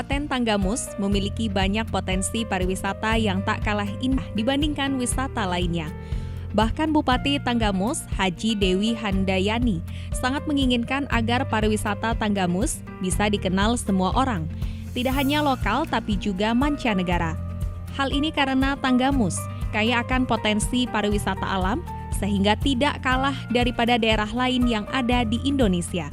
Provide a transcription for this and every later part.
Kabupaten Tanggamus memiliki banyak potensi pariwisata yang tak kalah indah dibandingkan wisata lainnya. Bahkan Bupati Tanggamus, Haji Dewi Handayani, sangat menginginkan agar pariwisata Tanggamus bisa dikenal semua orang, tidak hanya lokal tapi juga mancanegara. Hal ini karena Tanggamus kaya akan potensi pariwisata alam, sehingga tidak kalah daripada daerah lain yang ada di Indonesia.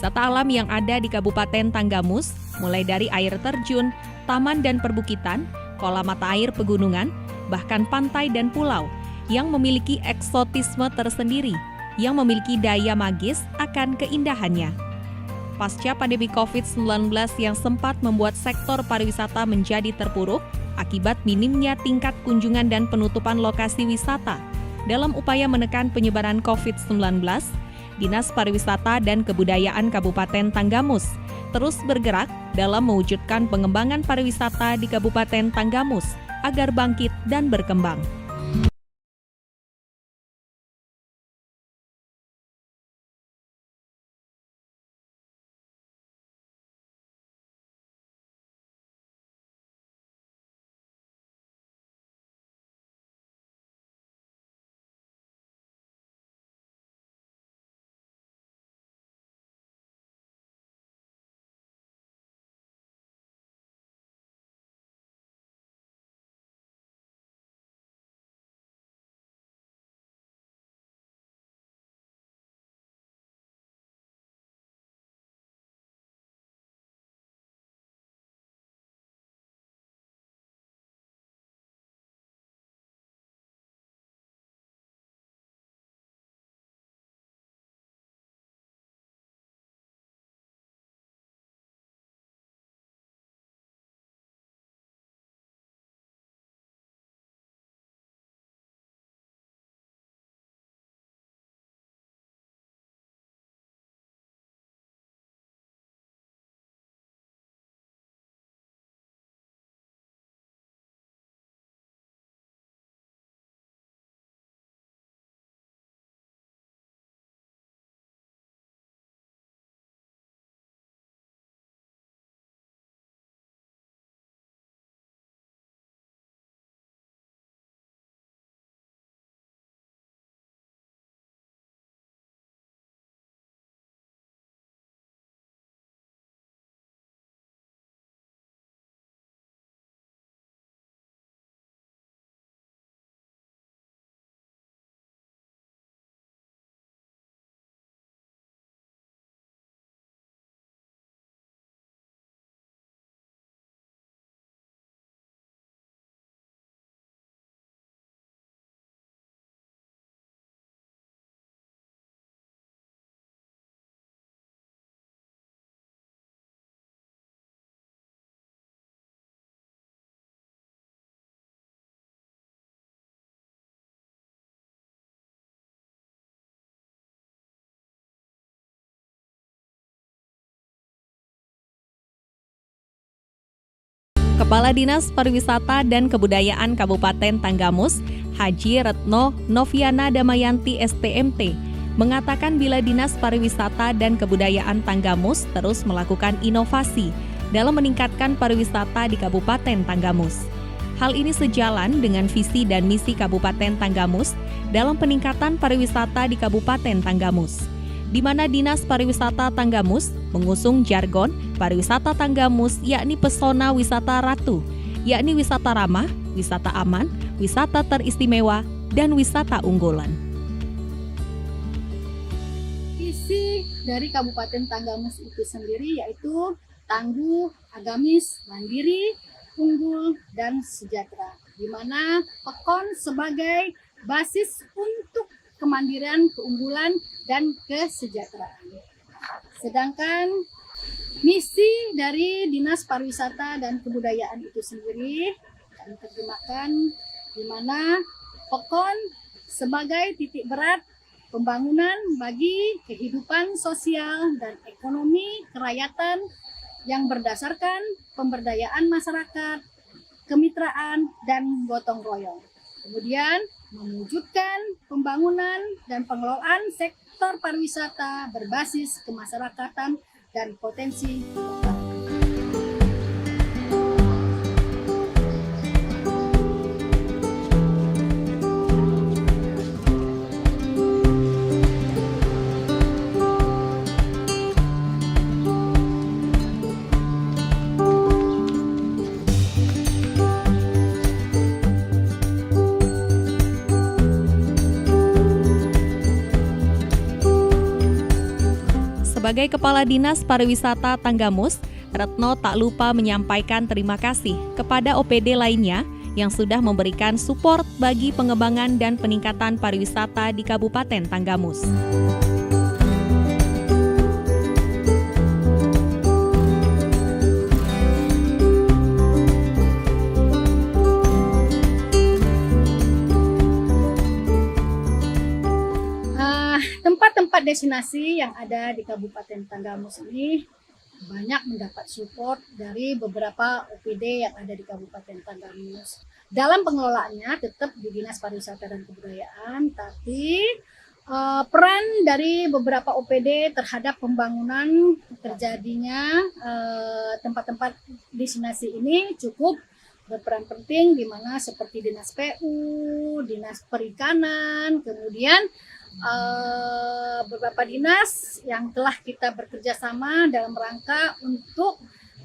Wisata alam yang ada di Kabupaten Tanggamus, mulai dari air terjun, taman dan perbukitan, kolam mata air pegunungan, bahkan pantai dan pulau, yang memiliki eksotisme tersendiri, yang memiliki daya magis akan keindahannya. Pasca pandemi COVID-19 yang sempat membuat sektor pariwisata menjadi terpuruk, akibat minimnya tingkat kunjungan dan penutupan lokasi wisata, dalam upaya menekan penyebaran COVID-19, Dinas Pariwisata dan Kebudayaan Kabupaten Tanggamus terus bergerak dalam mewujudkan pengembangan pariwisata di Kabupaten Tanggamus agar bangkit dan berkembang. Kepala Dinas Pariwisata dan Kebudayaan Kabupaten Tanggamus, Haji Retno Noviana Damayanti STMT, mengatakan bila Dinas Pariwisata dan Kebudayaan Tanggamus terus melakukan inovasi dalam meningkatkan pariwisata di Kabupaten Tanggamus. Hal ini sejalan dengan visi dan misi Kabupaten Tanggamus dalam peningkatan pariwisata di Kabupaten Tanggamus, di mana Dinas Pariwisata Tanggamus mengusung jargon pariwisata Tanggamus yakni pesona wisata ratu, yakni wisata ramah, wisata aman, wisata teristimewa, dan wisata unggulan. Visi dari Kabupaten Tanggamus itu sendiri yaitu tangguh, agamis, mandiri, unggul, dan sejahtera, di mana PEKON sebagai basis untuk kemandirian, keunggulan, dan kesejahteraan. Sedangkan misi dari Dinas Pariwisata dan Kebudayaan itu sendiri kami terjemahkan di mana PEKON sebagai titik berat pembangunan bagi kehidupan sosial dan ekonomi kerakyatan yang berdasarkan pemberdayaan masyarakat, kemitraan, dan gotong royong. Kemudian mewujudkan pembangunan dan pengelolaan sektor pariwisata berbasis kemasyarakatan dan potensi lokal. Sebagai Kepala Dinas Pariwisata Tanggamus, Retno tak lupa menyampaikan terima kasih kepada OPD lainnya yang sudah memberikan support bagi pengembangan dan peningkatan pariwisata di Kabupaten Tanggamus. Tempat-tempat destinasi yang ada di Kabupaten Tanggamus ini banyak mendapat support dari beberapa OPD yang ada di Kabupaten Tanggamus. Dalam pengelolaannya tetap di Dinas Pariwisata dan Kebudayaan, tapi peran dari beberapa OPD terhadap pembangunan terjadinya tempat-tempat destinasi ini cukup berperan penting, di mana seperti Dinas PU, Dinas Perikanan, kemudian beberapa dinas yang telah kita bekerja sama dalam rangka untuk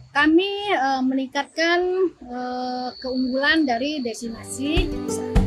kami meningkatkan keunggulan dari destinasi wisata.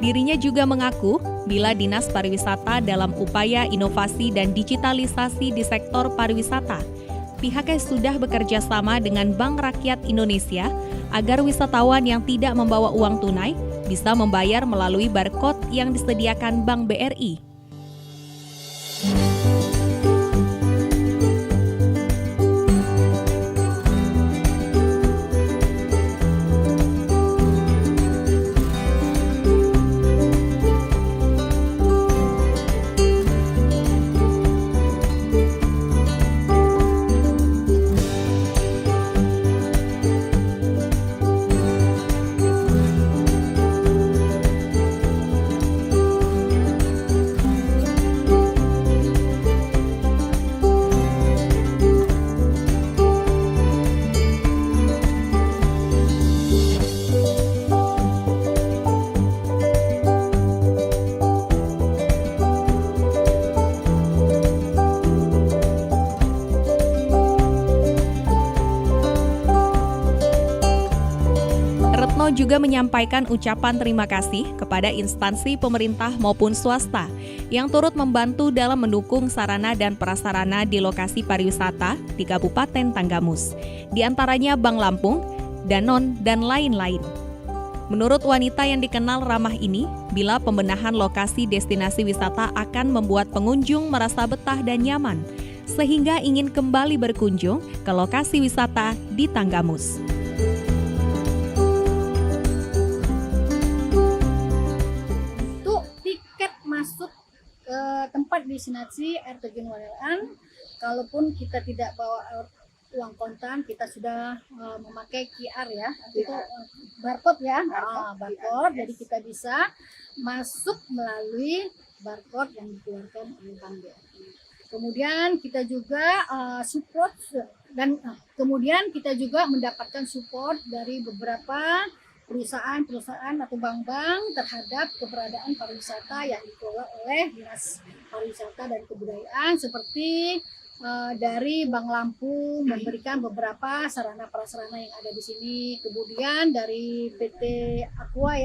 Dirinya juga mengaku bila Dinas Pariwisata dalam upaya inovasi dan digitalisasi di sektor pariwisata, pihaknya sudah bekerja sama dengan Bank Rakyat Indonesia agar wisatawan yang tidak membawa uang tunai bisa membayar melalui barcode yang disediakan Bank BRI. juga menyampaikan ucapan terima kasih kepada instansi pemerintah maupun swasta yang turut membantu dalam mendukung sarana dan prasarana di lokasi pariwisata di Kabupaten Tanggamus, di antaranya Bank Lampung, Danon, dan lain-lain. Menurut wanita yang dikenal ramah ini, bila pembenahan lokasi destinasi wisata akan membuat pengunjung merasa betah dan nyaman, sehingga ingin kembali berkunjung ke lokasi wisata di Tanggamus. Masuk ke tempat destinasi air terjun Wanelan, kalaupun kita tidak bawa uang kontan, kita sudah memakai QR ya, itu barcode ya, barcode. Jadi kita bisa masuk melalui barcode yang dikeluarkan oleh Bank BRI. Kemudian kita juga support dan kemudian kita juga mendapatkan support dari beberapa perusahaan atau bank-bank terhadap keberadaan pariwisata yang dikelola oleh Dinas Pariwisata dan Kebudayaan, seperti dari Bank Lampung memberikan beberapa sarana prasarana yang ada di sini. Kemudian dari PT Aqua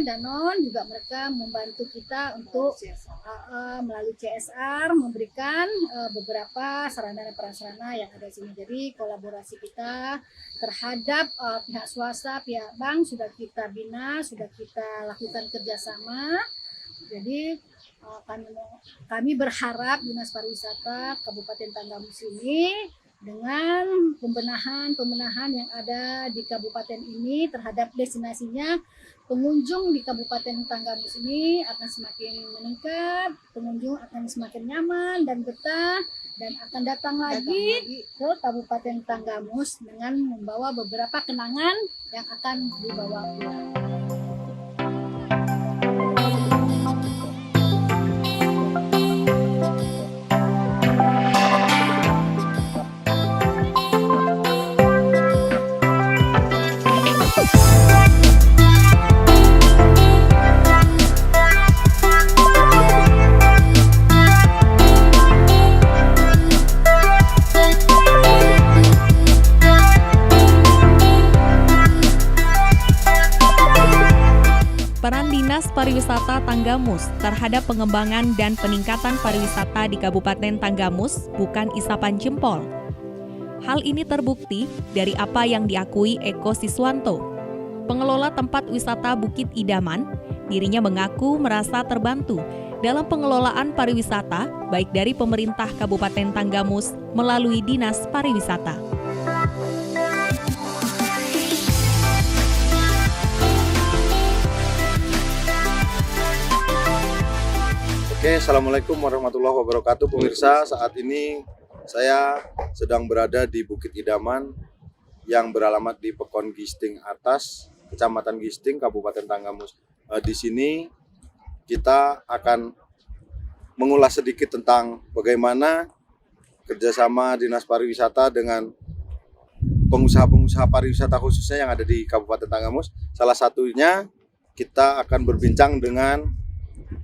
Danon juga mereka membantu kita untuk melalui CSR memberikan beberapa sarana dan prasarana yang ada di sini. Jadi kolaborasi kita terhadap pihak swasta, pihak bank sudah kita bina, sudah kita lakukan kerjasama. Jadi kami berharap Dinas Pariwisata Kabupaten Tanggamus ini dengan pembenahan yang ada di kabupaten ini terhadap destinasinya, pengunjung di Kabupaten Tanggamus ini akan semakin meningkat, pengunjung akan semakin nyaman dan betah, dan akan datang lagi ke Kabupaten Tanggamus dengan membawa beberapa kenangan yang akan dibawa pulang. Peran Dinas Pariwisata Tanggamus terhadap pengembangan dan peningkatan pariwisata di Kabupaten Tanggamus bukan isapan jempol. Hal ini terbukti dari apa yang diakui Eko Siswanto, pengelola tempat wisata Bukit Idaman. Dirinya mengaku merasa terbantu dalam pengelolaan pariwisata baik dari pemerintah Kabupaten Tanggamus melalui Dinas Pariwisata. Oke, Assalamualaikum warahmatullahi wabarakatuh. Pemirsa, saat ini saya sedang berada di Bukit Idaman yang beralamat di Pekon Gisting Atas, Kecamatan Gisting, Kabupaten Tanggamus. Di sini kita akan mengulas sedikit tentang bagaimana kerjasama Dinas Pariwisata dengan pengusaha-pengusaha pariwisata khususnya yang ada di Kabupaten Tanggamus. Salah satunya kita akan berbincang dengan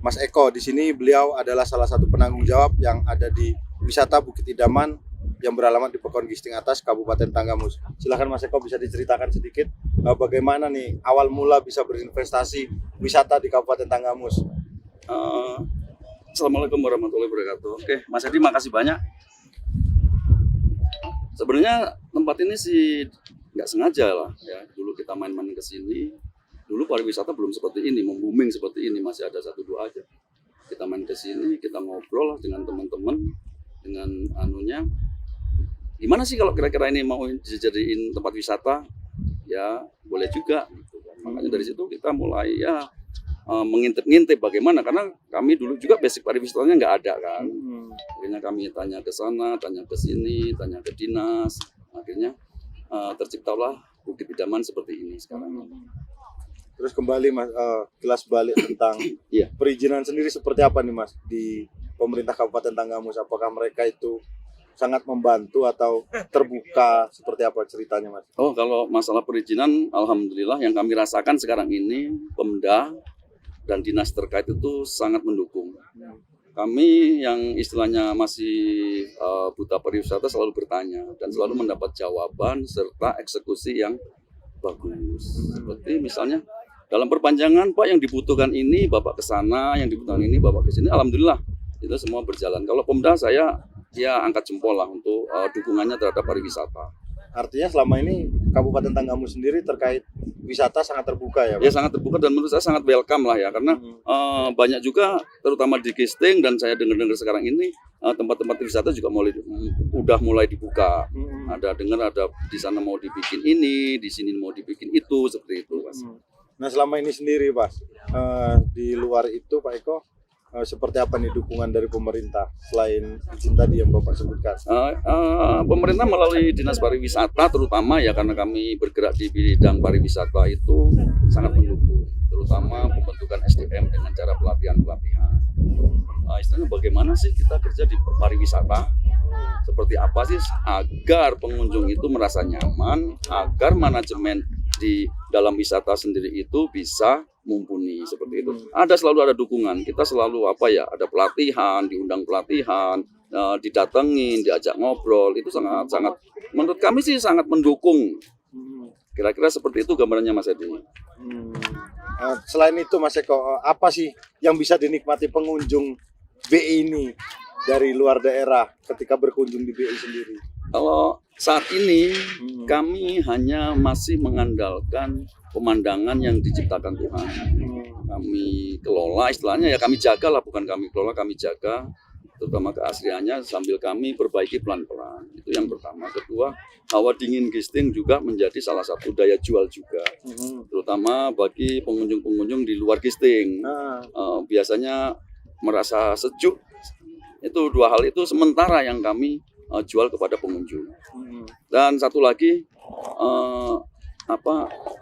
Mas Eko. Di sini beliau adalah salah satu penanggung jawab yang ada di wisata Bukit Idaman yang beralamat di Pekon Gisting Atas, Kabupaten Tanggamus. Silakan Mas Eko, bisa diceritakan sedikit bagaimana nih awal mula bisa berinvestasi wisata di Kabupaten Tanggamus? Assalamualaikum warahmatullahi wabarakatuh. Oke, Mas Edi, makasih banyak. Sebenarnya tempat ini sih nggak sengaja lah ya. Dulu kita main-main ke sini. Dulu pariwisata belum seperti ini, membooming seperti ini, masih ada 1-2 aja. Kita main ke sini, kita ngobrol dengan teman-teman, dengan anunya. Gimana sih kalau kira-kira ini mau dijadiin tempat wisata? Ya, boleh juga. Gitu. Makanya dari situ kita mulai ya mengintip-ngintip bagaimana, karena kami dulu juga basic pariwisatanya nggak ada kan. Akhirnya kami tanya ke sana, tanya ke sini, tanya ke dinas. Akhirnya terciptalah Bukit Idaman seperti ini sekarang. Terus kembali Mas, kilas balik tentang perizinan sendiri seperti apa nih Mas di pemerintah Kabupaten Tanggamus? Apakah mereka itu sangat membantu atau terbuka, seperti apa ceritanya Mas? Oh, kalau masalah perizinan, alhamdulillah yang kami rasakan sekarang ini Pemda dan dinas terkait itu sangat mendukung. Kami yang istilahnya masih buta pariwisata selalu bertanya dan selalu mendapat jawaban serta eksekusi yang bagus. Seperti misalnya dalam perpanjangan Pak yang dibutuhkan ini Bapak ke sana, yang dibutuhkan ini Bapak ke sini. Alhamdulillah itu semua berjalan. Kalau Pemda saya ya angkat jempol lah untuk dukungannya terhadap pariwisata. Artinya selama ini Kabupaten Tanggamus sendiri terkait wisata sangat terbuka ya, Pak? Ya sangat terbuka dan menurut saya sangat welcome lah ya, karena banyak juga terutama di Gisting dan saya dengar-dengar sekarang ini tempat-tempat wisata juga udah mulai dibuka. Ada dengar ada di sana mau dibikin ini, di sini mau dibikin itu, seperti itu, Mas. Nah selama ini sendiri, Pak, di luar itu Pak Eko, seperti apa nih dukungan dari pemerintah selain izin tadi yang Bapak sebutkan? Pemerintah melalui Dinas Pariwisata terutama ya, karena kami bergerak di bidang pariwisata itu sangat mendukung, terutama pembentukan SDM dengan cara pelatihan-pelatihan. Istilahnya bagaimana sih kita kerja di pariwisata? Seperti apa sih agar pengunjung itu merasa nyaman, agar manajemen di dalam wisata sendiri itu bisa mumpuni, seperti itu. Selalu ada dukungan. Kita selalu ada pelatihan, diundang pelatihan, didatengin, diajak ngobrol. Itu sangat menurut kami sih sangat mendukung. Kira-kira seperti itu gambarannya, Mas Edi. Selain itu Mas Eko, apa sih yang bisa dinikmati pengunjung BI ini dari luar daerah ketika berkunjung di BI sendiri? Kalau saat ini kami hanya masih mengandalkan pemandangan yang diciptakan Tuhan. Kami kelola, istilahnya ya kami jaga lah, bukan kami kelola, kami jaga terutama keasliannya sambil kami perbaiki pelan-pelan. Itu yang pertama. Kedua, hawa dingin Gisting juga menjadi salah satu daya jual juga, terutama bagi pengunjung-pengunjung di luar Gisting. Biasanya merasa sejuk. Itu dua hal itu sementara yang kami jual kepada pengunjung. Dan satu lagi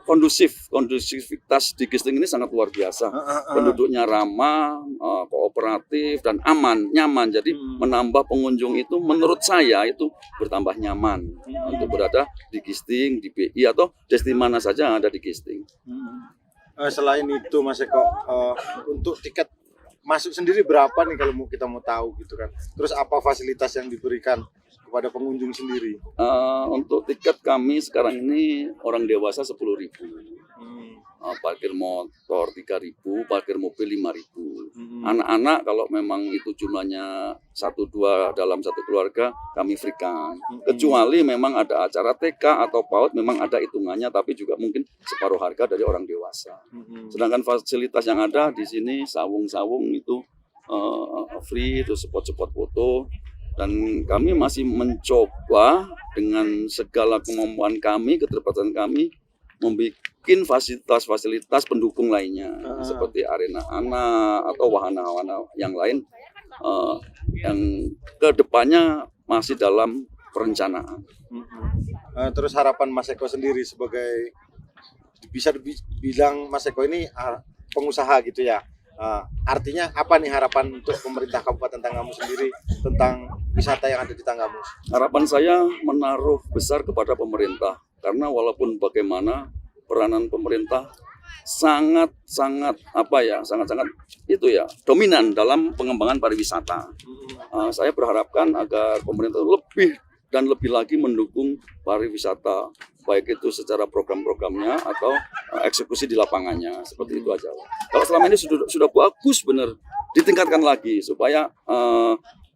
kondusivitas di Gisting ini sangat luar biasa. Penduduknya ramah, kooperatif dan aman, nyaman. Jadi menambah pengunjung itu menurut saya itu bertambah nyaman untuk berada di Gisting, di BI atau destinasi mana saja yang ada di Gisting. Selain itu Mas Eko, untuk tiket masuk sendiri berapa nih kalau kita mau tahu gitu kan? Terus apa fasilitas yang diberikan kepada pengunjung sendiri? Untuk tiket kami sekarang ini orang dewasa 10.000, parkir motor 3.000, parkir mobil 5.000. Anak-anak kalau memang itu jumlahnya 1-2 dalam satu keluarga kami free-kan. Kecuali memang ada acara TK atau PAUD memang ada hitungannya, tapi juga mungkin separuh harga dari orang dewasa. Sedangkan fasilitas yang ada di sini sawung-sawung itu free, itu spot-spot foto. Dan kami masih mencoba dengan segala kemampuan kami, keterbatasan kami, membuat fasilitas-fasilitas pendukung lainnya, seperti arena anak atau wahana-wahana yang lain, yang kedepannya masih dalam perencanaan. Terus harapan Mas Eko sendiri sebagai, bisa dibilang Mas Eko ini pengusaha gitu ya. Artinya apa nih harapan untuk pemerintah Kabupaten Tanggamus sendiri tentang wisata yang ada di Tanggamus? Harapan saya menaruh besar kepada pemerintah, karena walaupun bagaimana peranan pemerintah sangat itu ya dominan dalam pengembangan pariwisata. Saya berharapkan agar pemerintah lebih dan lebih lagi mendukung pariwisata, baik itu secara program-programnya atau eksekusi di lapangannya, seperti itu aja. Kalau selama ini sudah bagus benar, ditingkatkan lagi supaya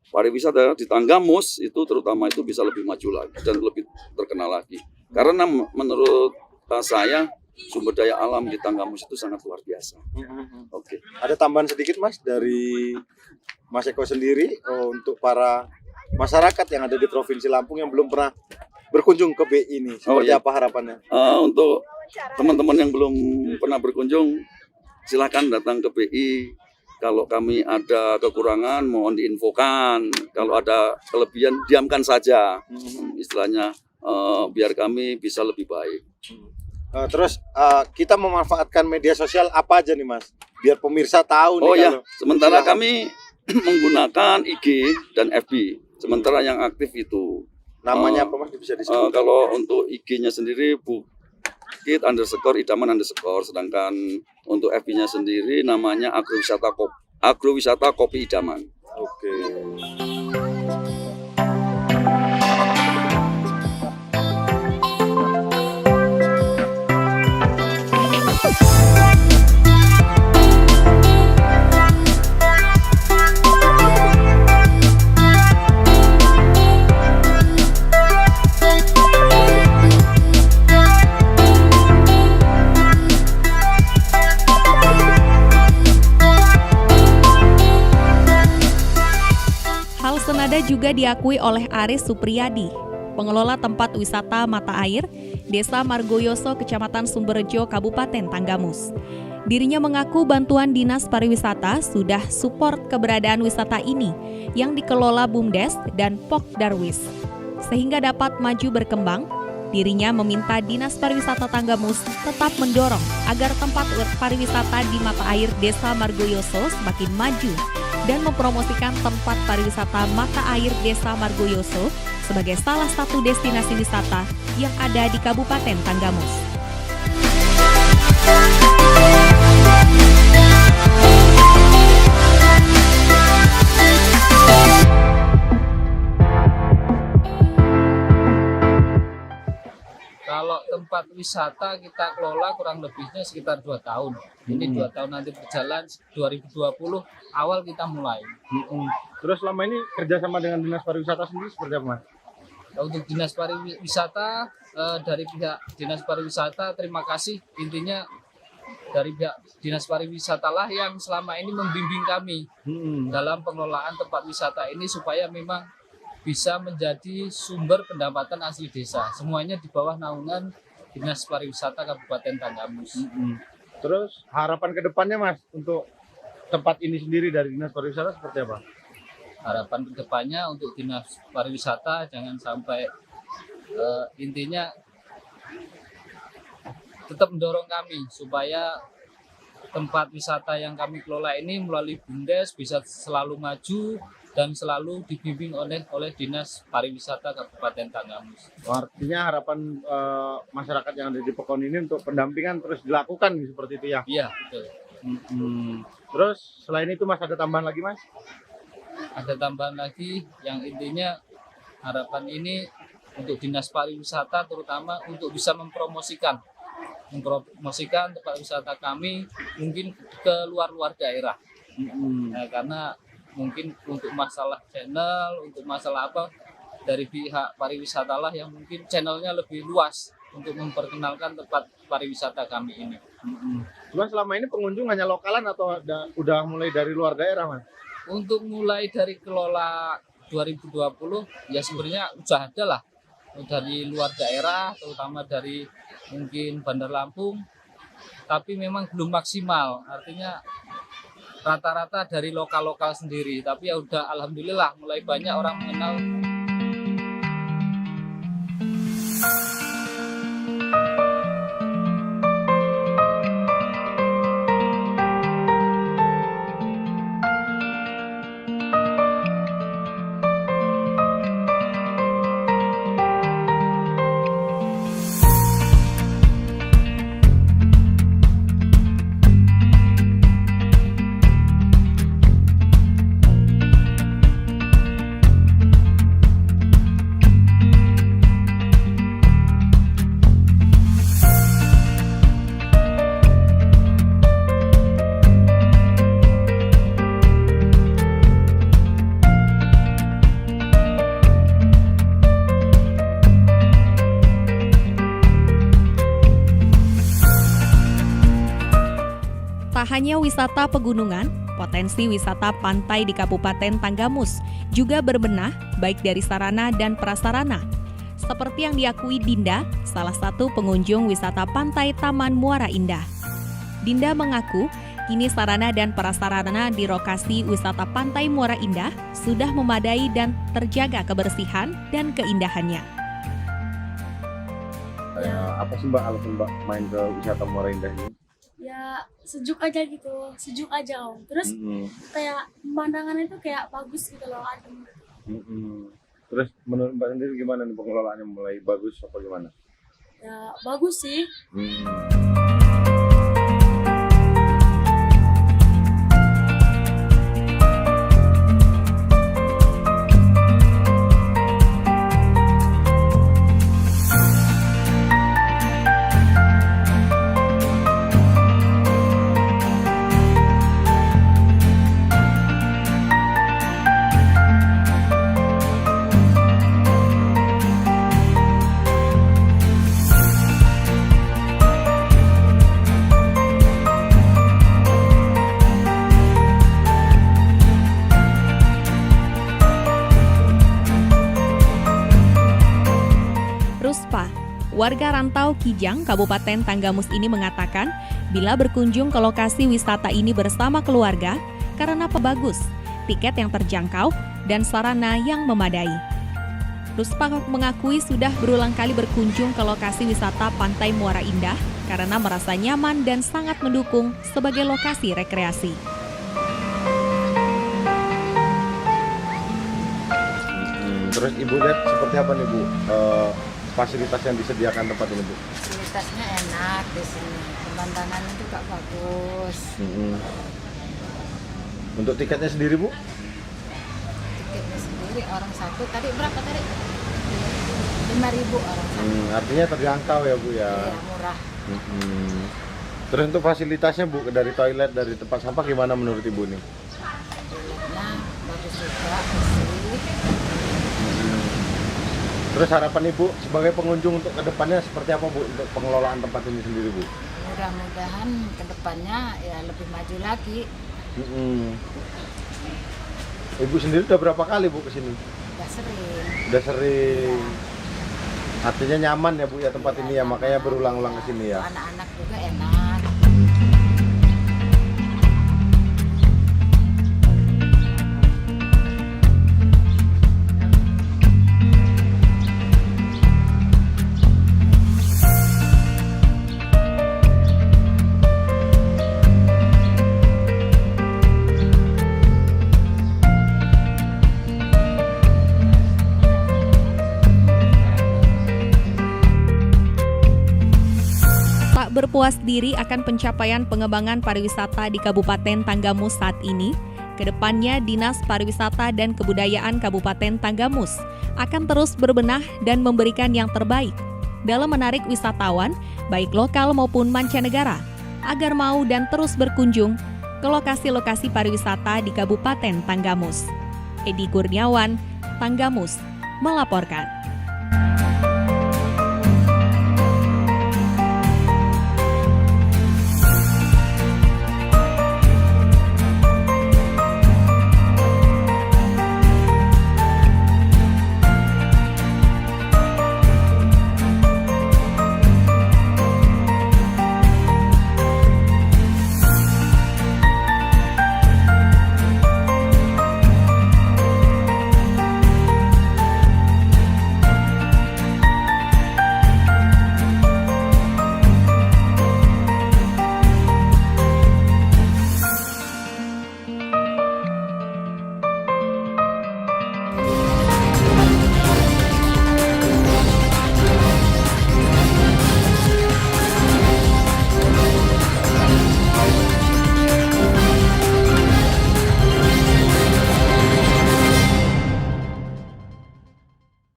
pariwisata di Tanggamus itu terutama itu bisa lebih maju lagi dan lebih terkenal lagi. Karena menurut saya sumber daya alam di Tanggamus itu sangat luar biasa. Oke. Ada tambahan sedikit Mas dari Mas Eko sendiri untuk para masyarakat yang ada di Provinsi Lampung yang belum pernah berkunjung ke BI ini, seperti apa harapannya? Untuk teman-teman yang belum pernah berkunjung, silakan datang ke BI. Kalau kami ada kekurangan, mohon diinfokan. Kalau ada kelebihan, diamkan saja. Istilahnya, biar kami bisa lebih baik. Terus kita memanfaatkan media sosial apa aja nih Mas? Biar pemirsa tahu nih. Sementara kami menggunakan IG dan FB. Sementara yang aktif itu. Namanya apa Mas? Bisa disebut? Kalau untuk IG-nya sendiri Bukit_Idaman_, sedangkan untuk FB-nya sendiri namanya Agrowisata Kopi Idaman. Oke. juga diakui oleh Aris Supriyadi, pengelola tempat wisata mata air, Desa Margoyoso, Kecamatan Sumberjo, Kabupaten Tanggamus. Dirinya mengaku bantuan Dinas Pariwisata sudah support keberadaan wisata ini yang dikelola BUMDes dan Pok Darwis. Sehingga dapat maju berkembang, dirinya meminta Dinas Pariwisata Tanggamus tetap mendorong agar tempat pariwisata di mata air Desa Margoyoso semakin maju dan mempromosikan tempat pariwisata mata air Desa Margoyoso sebagai salah satu destinasi wisata yang ada di Kabupaten Tanggamus. Kalau tempat wisata kita kelola kurang lebihnya sekitar 2 tahun. Ini 2 tahun nanti berjalan, 2020 awal kita mulai. Terus selama ini kerjasama dengan Dinas Pariwisata sendiri seperti apa, Mas? Untuk Dinas Pariwisata, dari pihak Dinas Pariwisata terima kasih, intinya dari pihak Dinas Pariwisata lah yang selama ini membimbing kami dalam pengelolaan tempat wisata ini supaya memang bisa menjadi sumber pendapatan asli desa. Semuanya di bawah naungan Dinas Pariwisata Kabupaten Tanggamus. Terus harapan ke depannya, Mas, untuk tempat ini sendiri dari Dinas Pariwisata seperti apa? Harapan kedepannya untuk Dinas Pariwisata jangan sampai intinya tetap mendorong kami supaya tempat wisata yang kami kelola ini melalui BUMDes bisa selalu maju dan selalu dibimbing oleh Dinas Pariwisata Kabupaten Tanggamus. Artinya harapan masyarakat yang ada di Pekon ini untuk pendampingan terus dilakukan seperti itu ya? Iya, betul. Terus selain itu, Mas, ada tambahan lagi, Mas? Ada tambahan lagi yang intinya harapan ini untuk Dinas Pariwisata terutama untuk bisa mempromosikan tempat wisata kami mungkin ke luar daerah. Karena mungkin untuk masalah channel, untuk masalah apa dari pihak pariwisata lah yang mungkin channelnya lebih luas untuk memperkenalkan tempat pariwisata kami ini. Cuma selama ini pengunjung hanya lokalan atau udah mulai dari luar daerah, Mas? Untuk mulai dari kelola 2020 ya sebenarnya sudah ada lah dari luar daerah, terutama dari mungkin Bandar Lampung, tapi memang belum maksimal. Artinya rata-rata dari lokal sendiri, tapi ya udah alhamdulillah mulai banyak orang mengenal. Tak hanya wisata pegunungan, potensi wisata pantai di Kabupaten Tanggamus juga berbenah baik dari sarana dan prasarana. Seperti yang diakui Dinda, salah satu pengunjung wisata pantai Taman Muara Indah. Dinda mengaku kini sarana dan prasarana di lokasi wisata pantai Muara Indah sudah memadai dan terjaga kebersihan dan keindahannya. Apa sih, Mbak, alasan Mbak main ke wisata Muara Indah ini? Ya sejuk aja gitu, sejuk aja Om. Terus kayak pemandangannya itu kayak bagus gitu loh, adem. Terus menurut Mbak sendiri gimana nih pengelolaannya, mulai bagus apa gimana? Ya bagus sih. Warga rantau Kijang, Kabupaten Tanggamus ini mengatakan bila berkunjung ke lokasi wisata ini bersama keluarga karena bagus, tiket yang terjangkau, dan sarana yang memadai. Ruspa mengakui sudah berulang kali berkunjung ke lokasi wisata Pantai Muara Indah karena merasa nyaman dan sangat mendukung sebagai lokasi rekreasi. Terus Ibu lihat seperti apa nih Bu fasilitas yang disediakan tempat ini Bu? Fasilitasnya enak di sini, pemandangan juga bagus. Untuk tiketnya sendiri Bu? Tiketnya sendiri orang satu tadi berapa tadi? 5.000 orang satu. Artinya terjangkau ya Bu ya? Iya, murah. Terus untuk fasilitasnya Bu, dari toilet, dari tempat sampah gimana menurut Ibu nih? Toiletnya bagus juga, bersih. Terus harapan Ibu sebagai pengunjung untuk kedepannya seperti apa Bu untuk pengelolaan tempat ini sendiri Bu? Mudah-mudahan kedepannya ya lebih maju lagi. Ibu sendiri udah berapa kali Bu kesini? Udah sering. Udah sering. Artinya nyaman ya Bu ya tempat ini ya, makanya berulang-ulang kesini ya. Anak-anak juga enak. Berpuas diri akan pencapaian pengembangan pariwisata di Kabupaten Tanggamus saat ini, kedepannya Dinas Pariwisata dan Kebudayaan Kabupaten Tanggamus akan terus berbenah dan memberikan yang terbaik dalam menarik wisatawan, baik lokal maupun mancanegara, agar mau dan terus berkunjung ke lokasi-lokasi pariwisata di Kabupaten Tanggamus. Edi Kurniawan, Tanggamus, melaporkan.